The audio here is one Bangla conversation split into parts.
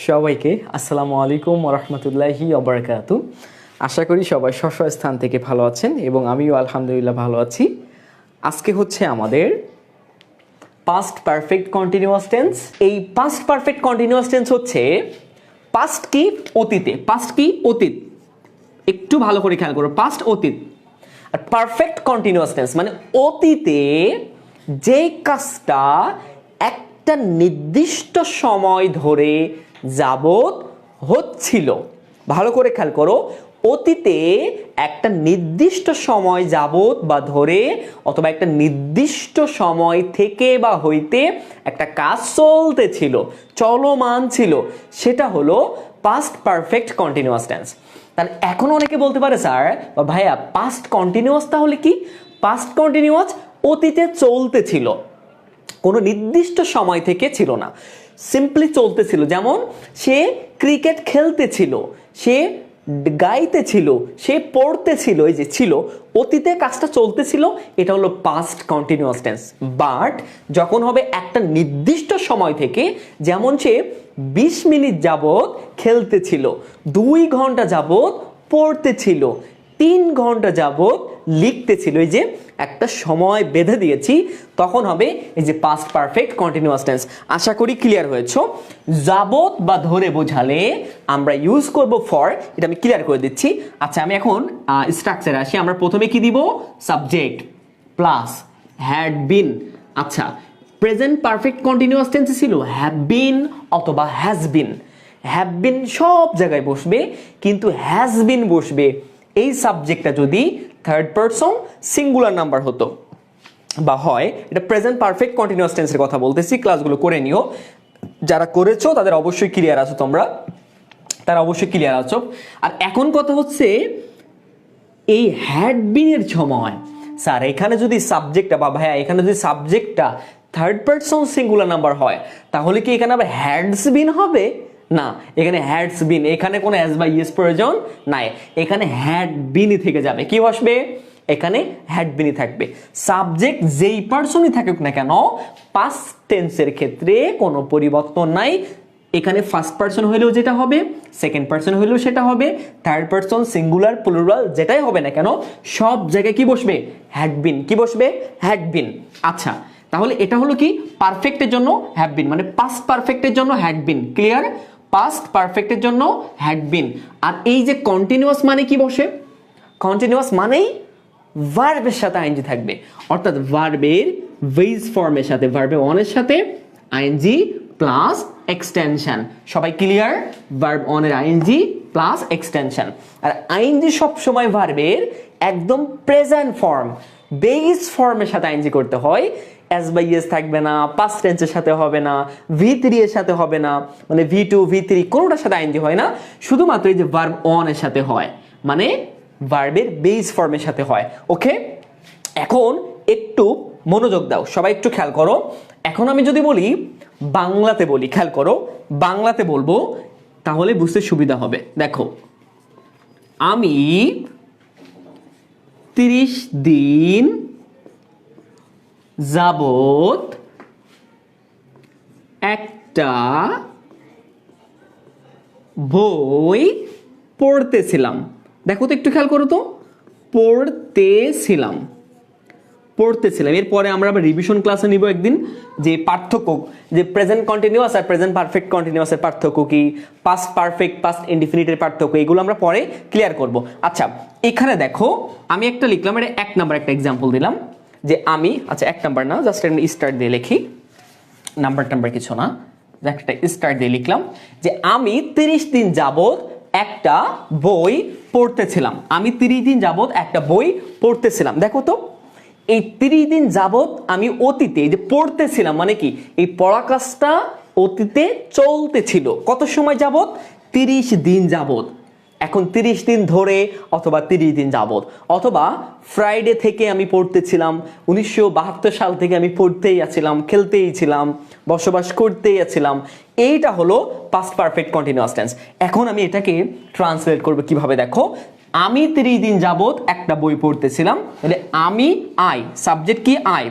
সবাইকে আসসালামু আলাইকুম ওয়া রাহমাতুল্লাহি ওয়া বারাকাতু। আশা করি সবাই স্ব স্থান থেকে ভালো আছেন এবং আমিও আলহামদুলিল্লাহ ভালো আছি। আজকে হচ্ছে আমাদের পাস্ট পারফেক্ট কন্টিনিউয়াস টেন্স। এই পাস্ট পারফেক্ট কন্টিনিউয়াস টেন্স হচ্ছে পাস্ট কি অতীতে, পাস্ট কি অতীত, একটু ভালো করে খেয়াল করো, পাস্ট অতীত। আর পারফেক্ট কন্টিনিউয়াস টেন্স মানে অতীতে যে কাজটা একটা নির্দিষ্ট সময় ধরে যাবত হচ্ছিল। ভালো করে খেয়াল করো, অতীতে একটা নির্দিষ্ট সময় যাবত বা ধরে অথবা একটা নির্দিষ্ট সময় থেকে বা হইতে একটা কাজ চলতেছিল, চলমান ছিল, সেটা হলো পাস্ট পারফেক্ট কন্টিনিউয়াস টেন্স। তাহলে এখন অনেকে বলতে পারে স্যার বা ভাইয়া পাস্ট কন্টিনিউয়াস তাহলে কি? পাস্ট কন্টিনিউয়াস অতীতে চলতেছিল, কোনো নির্দিষ্ট সময় থেকে ছিল না, সিম্পলি চলতেছিল। যেমন সে ক্রিকেট খেলতেছিল, সে গাইতেছিল, সে পড়তেছিল, এই যে ছিল, অতীতে কাজটা চলতেছিল, এটা হলো পাস্ট কন্টিনিউয়াস টেন্স। বাট যখন হবে একটা নির্দিষ্ট সময় থেকে, যেমন সে 20 মিনিট যাবত খেলতেছিল, 2 ঘন্টা যাবত পড়তেছিল, 3 ঘন্টা যাবত লিখতেছিল, এই যে একটা সময় বেঁধে দিয়েছি, তখন হবে এই যে পাস্ট পারফেক্ট কন্টিনিউয়াস টেন্স। আশা করি ক্লিয়ার হয়েছে। যাবত বা ধরে বোঝালে আমরা ইউজ করব ফর, এটা আমি ক্লিয়ার করে দিচ্ছি। আচ্ছা, আমি এখন স্ট্রাকচারে আসি। আমরা প্রথমে কি দিব? Subject plus had been. আচ্ছা, প্রেজেন্ট পারফেক্ট কন্টিনিউয়াস টেন্সে ছিল হ্যাভ বিন অথবা হ্যাজ বিন। হ্যাভ বিন সব জায়গায় বসবে, কিন্তু হ্যাজ বিন বসবে এই সাবজেক্টটা যদি থার্ড পারসন সিঙ্গুলার নাম্বার হতো বা হয়। এটা প্রেজেন্ট পারফেক্ট কন্টিনিউয়াস টেন্সের কথা বলতেছি, ক্লাসগুলো করে নিও। যারা করেছো তাদের অবশ্যই ক্লিয়ার আছো, তোমরা তারা অবশ্যই ক্লিয়ার আছো। আর এখন কথা হচ্ছে এই হ্যাড বিনের সময় স্যার এখানে যদি সাবজেক্টটা বা ভাইয়া এখানে যদি সাবজেক্টটা থার্ড পারসন সিঙ্গুলার নাম্বার হয়, তাহলে কি এখানে আবার হ্যাডস বিন হবে? না, এখানে হ্যাডস বিন, এখানে কোনো এস বা ইয়েস প্রয়োজন নাই, এখানে হ্যাড বিনই থেকে যাবে। কি বসবে? এখানে হ্যাড বিনই থাকবে। সাবজেক্ট যেই পারসনই থাকুক না কেন, পাস্ট টেন্সের ক্ষেত্রে কোনো পরিবর্তন নাই। এখানে ফার্স্ট পারসন হইলেও যেটা হবে, সেকেন্ড পারসন হইলেও সেটা হবে, থার্ড পারসন সিঙ্গুলার প্লুরাল যেটাই হবে না কেন, সব জায়গায় কি বসবে? Had been. কি বসবে? Had been. আচ্ছা, তাহলে এটা হলো কি পারফেক্টের জন্য হ্যাভ বিন, মানে পাস্ট পারফেক্টের জন্য হ্যাড বিন। ক্লিয়ার? পাস্ট পারফেক্টের জন্য হ্যাড বিন। আর এই যে কন্টিনিউয়াস মানে কি বসে? কন্টিনিউয়াস মানেই ভার্বের সাথে আইএনজি থাকবে, অর্থাৎ ভার্বের বেস ফর্মের সাথে, ভার্বে অনের সাথে আইএনজি প্লাস এক্সটেনশন। সবাই ক্লিয়ার? ভার্ব অনের আইএনজি প্লাস এক্সটেনশন। আর আইএনজি সব সময় ভার্বের একদম প্রেজেন্ট ফর্ম, বেস ফর্মের সাথে আইএনজি করতে হয়। এস বাই এস থাকবে না, পাস্ট টেন্সের সাথে হবে না, V3 এর সাথে হবে না, মানে V2 V3 কোনোটার সাথে আইএনজি হয় না, শুধুমাত্র এই যে ভার্ব অন এর সাথে হয়, মানে ভার্বের বেস ফর্মের সাথে হয়। ওকে, এখন একটু মনোযোগ দাও, সবাই একটু খেয়াল করো। এখন আমি যদি বলি বাংলাতে বলি, খেয়াল করো, বাংলাতে বলবো তাহলে বুঝতে সুবিধা হবে। দেখো, আমি 30 দিন যাবত একটা বই পড়তেছিলাম। দেখো তো, একটু খেয়াল করো তো, পড়তেছিলাম, পড়তেছিলাম। এরপরে আমরা আবার রিভিশন ক্লাসে নিব একদিন, যে পার্থক্য, যে প্রেজেন্ট কন্টিনিউয়াস আর প্রেজেন্ট পারফেক্ট কন্টিনিউয়াসের পার্থক্য কি, পাস্ট পারফেক্ট পাস্ট ইনডিফিনিটের পার্থক্য, এগুলো আমরা পরে ক্লিয়ার করব। আচ্ছা, এখানে দেখো আমি একটা লিখলাম, এটা 1 নাম্বার একটা এক্সাম্পল দিলাম, যে আমি, আচ্ছা 1 নাম্বার না, জাস্ট একটা স্টার্ট দিয়ে লিখি, নাম্বার টাম্বার কিছু না, একটা স্টার্ট দিয়ে লিখলাম যে আমি 30 দিন যাবত একটা বই পড়তেছিলাম। আমি 30 দিন যাবত একটা বই পড়তেছিলাম। দেখো তো, এই 30 দিন যাবত আমি অতীতে, এই যে পড়তেছিলাম মানে কি, এই পড়া কাজটা অতীতে চলতেছিল। কত সময় যাবত? 30 দিন যাবত। এখন 30 দিন ধরে অথবা 30 দিন যাবত, অথবা ফ্রাইডে থেকে আমি পড়তেছিলাম, 1972 সাল থেকে আমি পড়তেই আছিলাম, খেলতেই ছিলাম, বসবাস করতেই আছিলাম। এইটা হলো পাস্ট পারফেক্ট কন্টিনিউয়াস টেন্স। এখন আমি এটাকে ট্রান্সলেট করব কিভাবে? দেখো, আমি 30 দিন যাবত একটা বই পড়তেছিলাম, তাহলে আমি, আই, সাবজেক্ট কি? আই।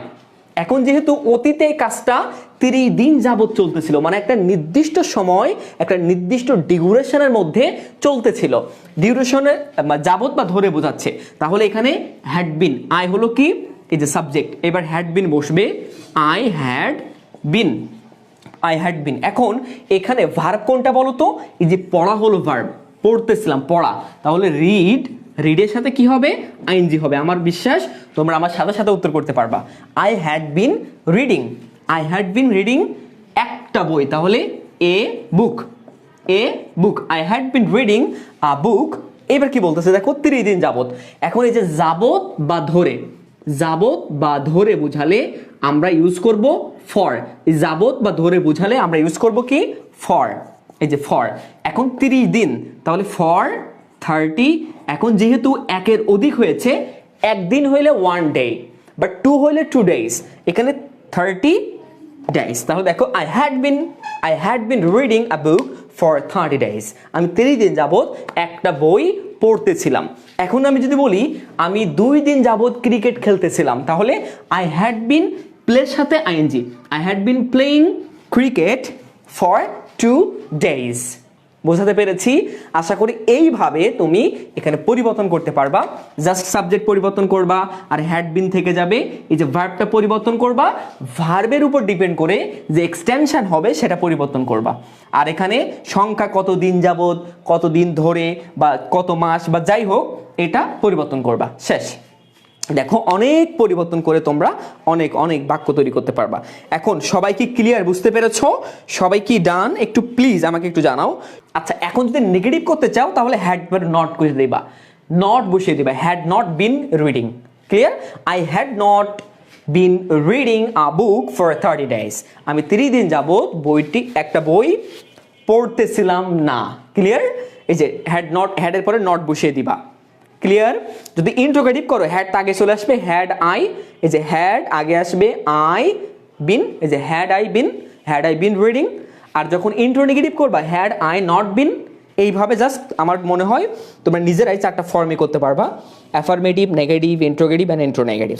এখন যেহেতু অতীতে কাজটা 30 দিন যাবত চলতেছিল, মানে একটা নির্দিষ্ট সময় একটা নির্দিষ্ট ডিউরেশনের মধ্যে চলতেছিল। ডিউরেশনের যাবত বা ধরে বোঝাচ্ছে। তাহলে এখানে হ্যাড বিন, আই হলো কি এই যে সাবজেক্ট, এবার হ্যাড বিন বসবে, I had bin, I had বিন। এখন এখানে ভার্ব কোনটা বলো তো? এই যে পড়া হলো ভার্ব, পড়তেছিলাম পড়া, তাহলে রিড, রিডের সাথে কি হবে? আইএনজি হবে। আমার বিশ্বাস তোমরা আমার সাথে সাথে উত্তর করতে পারবা। I had been reading, I had been reading একটা বই, তাহলে a book, a book, I had been reading a book. এবার কি বলতেছে দেখো, 30 দিন যাবত। এখন এই যে যাবত বা ধরে, যাবত বা ধরে বুঝালে আমরা ইউজ করব ফর। এই যাবত বা ধরে বুঝালে আমরা ইউজ করব কি? ফর। এই যে ফর। এখন 30 দিন, তাহলে ফর 30। এখন যেহেতু একের অধিক হয়েছে, একদিন হইলে 1 ডে, বাট 2 হইলে 2 ডেজ, এখানে 30 ডেজ। তাহলে দেখো I had been reading a book for 30 days. আমি 30 দিন যাবত একটা বই পড়তেছিলাম। এখন আমি যদি বলি আমি 2 দিন যাবত ক্রিকেট খেলতেছিলাম, তাহলে আই হ্যাড বিন, প্লের সাথে ING, I had been playing cricket for 2 days. বোঝাতে পেরেছি? আশা করি এইভাবে তুমি এখানে পরিবর্তন করতে পারবা। জাস্ট সাবজেক্ট পরিবর্তন করবা, আর হ্যাড বিন থেকে যাবে, এই যে ভার্বটা পরিবর্তন করবা, ভার্বের উপর ডিপেন্ড করে যে এক্সটেনশন হবে সেটা পরিবর্তন করবা। আর এখানে সংখ্যা কত দিন যাবত, কত দিন ধরে, বা কত মাস, বা যাই হোক, এটা পরিবর্তন করবা। শেষ। দেখো অনেক পরিবর্তন করে তোমরা অনেক অনেক বাক্য তৈরি করতে পারবা। এখন সবাই কি ক্লিয়ার, বুঝতে পেরেছো? সবাই কি ডান? একটু প্লিজ আমাকে একটু জানাও। আচ্ছা, এখন যদি নেগেটিভ করতে চাও তাহলে হ্যাড নট করে দিবা, নট বসিয়ে দিবা, had not been reading. Clear? I had not been reading a book for 30 days. আমি 30 দিন যাবত একটা বই পড়তেছিলাম না। ক্লিয়ার? এই যে হ্যাড নট, হ্যাডের পরে নট বসিয়ে দিবা। ক্লিয়ার? যদি ইন্ট্রোগেটিভ করো, হ্যাড আগে চলে আসবে, হ্যাড আই, এই যে হ্যাড আগে আসবে, আই বিন, এই যে হ্যাড আই বিন রিডিং। আর যখন ইন্ট্রোনেগেটিভ করবা, হ্যাড আই নট বিন। এইভাবে জাস্ট আমার মনে হয় তোমরা নিজেরাই 4টা ফর্মে করতে পারবা, অ্যাফার্মেটিভ, নেগেটিভ, ইন্ট্রোগেটিভ অ্যান্ড ইন্ট্রোনেগেটিভ।